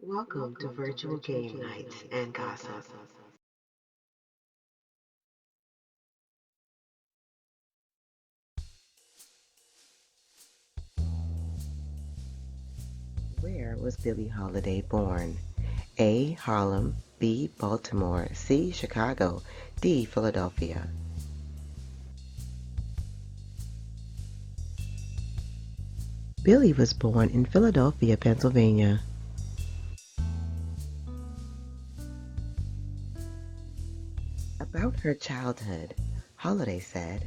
Welcome to Virtual Game Nights and Gossip. Where was Billie Holiday born? A. Harlem, B. Baltimore, C. Chicago, D. Philadelphia. Billie was born in Philadelphia, Pennsylvania. About her childhood, Holiday said,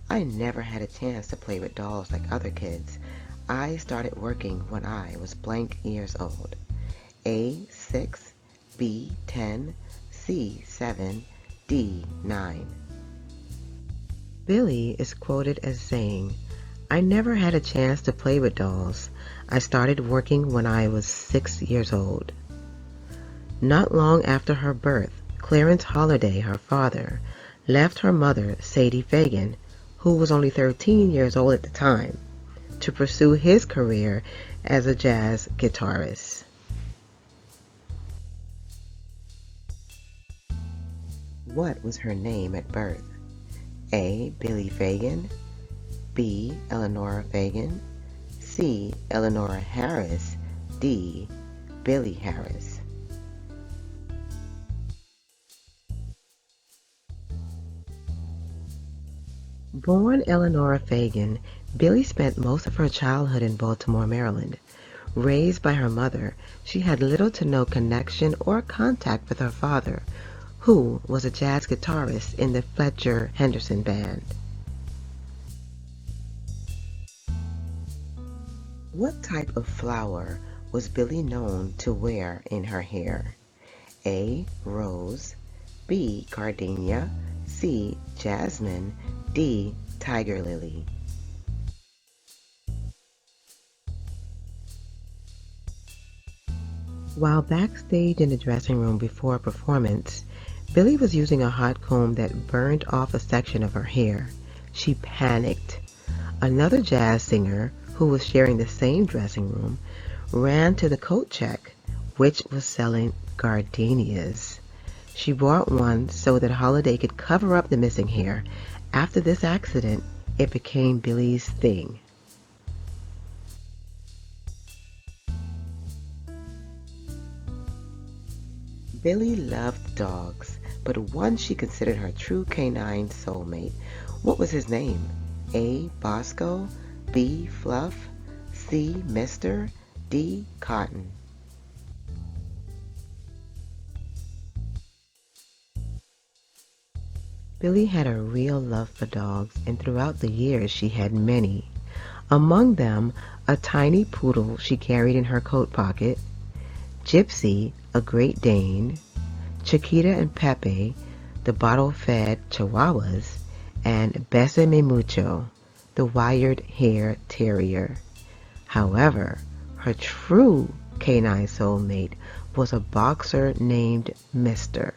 I never had a chance to play with dolls like other kids. I started working when I was blank years old. A. 6, B. 10, C. 7, D. 9. Billie is quoted as saying, I never had a chance to play with dolls. I started working when I was 6 years old. Not long after her birth, Clarence Holiday, her father, left her mother, Sadie Fagan, who was only 13 years old at the time, to pursue his career as a jazz guitarist. What was her name at birth? A. Billie Fagan, B. Eleanora Fagan, C. Eleanora Harris, D. Billie Harris. Born Eleanora Fagan, Billie spent most of her childhood in Baltimore, Maryland. Raised by her mother, she had little to no connection or contact with her father, who was a jazz guitarist in the Fletcher Henderson Band. What type of flower was Billie known to wear in her hair? A. Rose, B. Gardenia, C. Jasmine, D. Tiger lily. While backstage in the dressing room before a performance, Billie was using a hot comb that burned off a section of her hair. She panicked. Another jazz singer, who was sharing the same dressing room, ran to the coat check, which was selling gardenias. She bought one so that Holiday could cover up the missing hair. After this accident, it became Billie's thing. Billie loved dogs, but one she considered her true canine soulmate. What was his name? A. Bosco, B. Fluff, C. Mister, D. Cotton. Billie had a real love for dogs, and throughout the years she had many. Among them, a tiny poodle she carried in her coat pocket, Gypsy, a Great Dane, Chiquita and Pepe, the bottle-fed Chihuahuas, and Besame Mucho, the wired-hair terrier. However, her true canine soulmate was a boxer named Mister.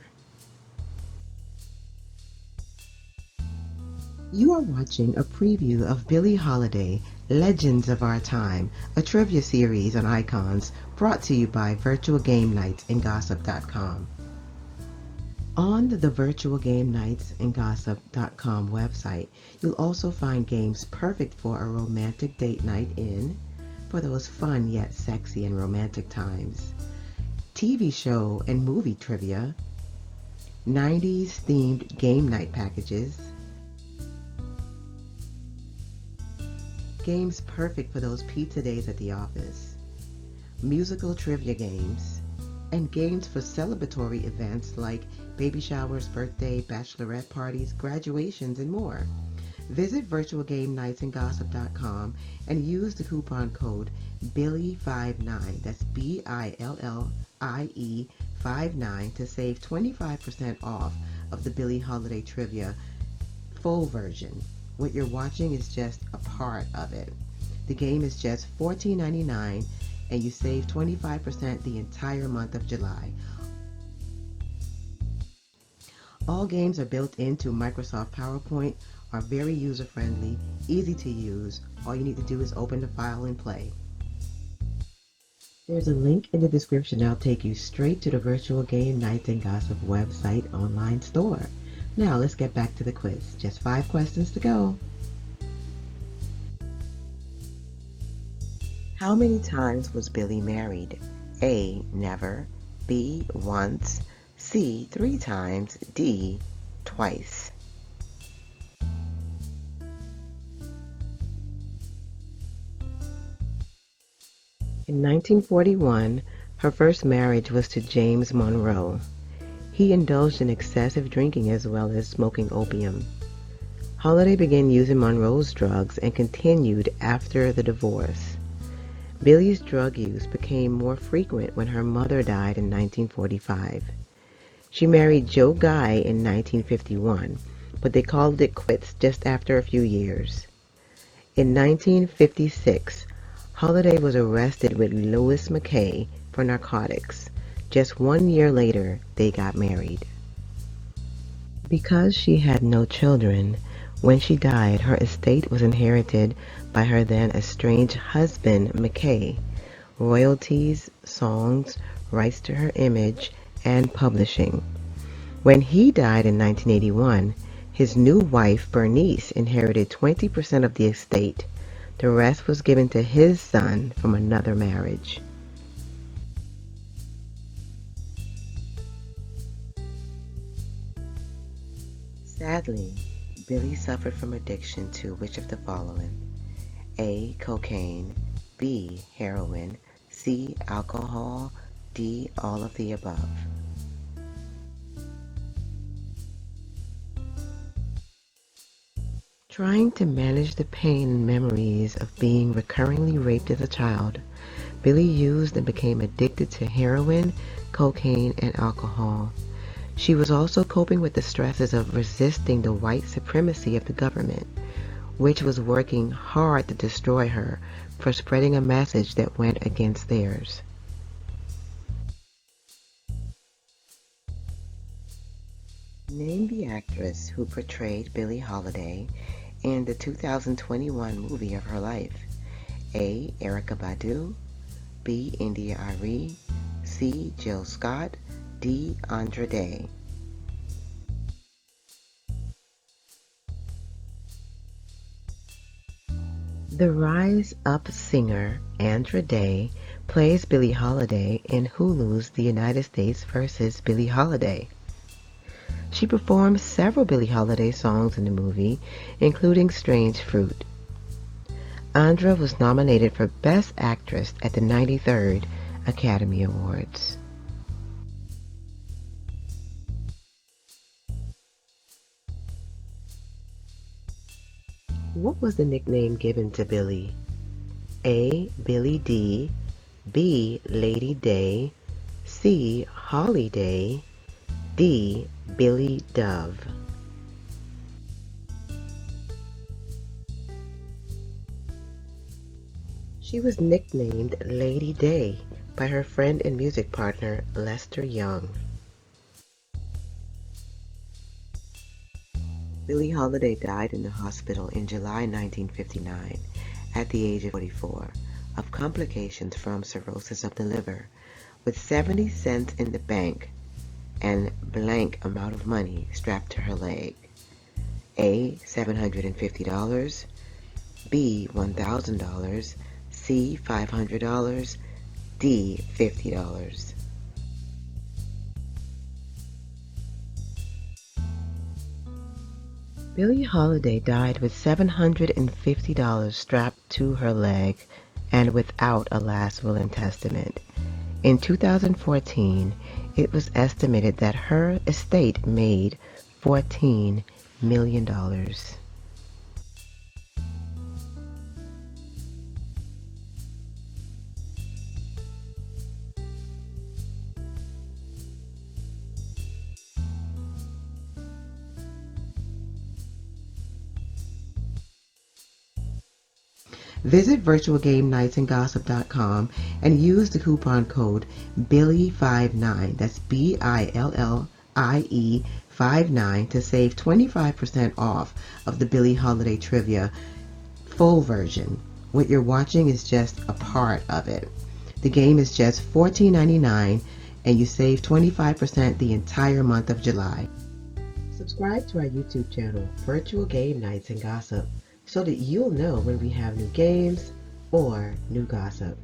You are watching a preview of Billie Holiday, Legends of Our Time, a trivia series on icons brought to you by Virtual Game Nights and Gossip.com. On the Virtual Game Nights and Gossip.com website, you'll also find games perfect for a romantic date night in, for those fun yet sexy and romantic times, TV show and movie trivia, 90s themed game night packages, games perfect for those pizza days at the office, musical trivia games, and games for celebratory events like baby showers, birthday, bachelorette parties, graduations, and more. Visit virtualgamenightsandgossip.com and use the coupon code BILLIE59, that's BILLIE 59, to save 25% off of the Billie Holiday Trivia full version. What you're watching is just a part of it. The game is just $14.99 and you save 25% the entire month of July. All games are built into Microsoft PowerPoint, are very user-friendly, easy to use. All you need to do is open the file and play. There's a link in the description that'll take you straight to the Virtual Game Nights and Gossip website online store. Now let's get back to the quiz. Just 5 questions to go. How many times was Billie married? A. Never. B. Once. C. 3 times. D. Twice. In 1941, her first marriage was to James Monroe. He indulged in excessive drinking as well as smoking opium. Holiday began using Monroe's drugs and continued after the divorce. Billie's drug use became more frequent when her mother died in 1945. She married Joe Guy in 1951, but they called it quits just after a few years. In 1956, Holiday was arrested with Louis McKay for narcotics. Just 1 year later, they got married. Because she had no children, when she died, her estate was inherited by her then estranged husband, McKay, royalties, songs, rights to her image, and publishing. When he died in 1981, his new wife, Bernice, inherited 20% of the estate. The rest was given to his son from another marriage. Sadly, Billie suffered from addiction to which of the following? A. Cocaine. B. Heroin. C. Alcohol. D. All of the above. Trying to manage the pain and memories of being recurringly raped as a child, Billie used and became addicted to heroin, cocaine, and alcohol. She was also coping with the stresses of resisting the white supremacy of the government, which was working hard to destroy her for spreading a message that went against theirs. Name the actress who portrayed Billie Holiday in the 2021 movie of her life. A. Erykah Badu. B. India Arie. C. Jill Scott. D. Andra Day. The Rise Up singer Andra Day plays Billie Holiday in Hulu's The United States vs. Billie Holiday. She performed several Billie Holiday songs in the movie, including Strange Fruit. Andra was nominated for Best Actress at the 93rd Academy Awards. What was the nickname given to Billie? A. Billie D. B. Lady Day. C. Holly Day. D. Billie Dove. She was nicknamed Lady Day by her friend and music partner Lester Young. Billie Holiday died in the hospital in July 1959 at the age of 44 of complications from cirrhosis of the liver, with 70 cents in the bank and blank amount of money strapped to her leg. A. $750. B. $1,000. C. $500. D. $50. Billie Holiday died with $750 strapped to her leg and without a last will and testament. In 2014, it was estimated that her estate made $14 million. Visit virtualgamenightsandgossip.com and use the coupon code BILLIE59, that's BILLIE 59, to save 25% off of the Billie Holiday Trivia full version. What you're watching is just a part of it. The game is just $14.99 and you save 25% the entire month of July. Subscribe to our YouTube channel, Virtual Game Nights and Gossip, so that you'll know when we have new games or new gossip.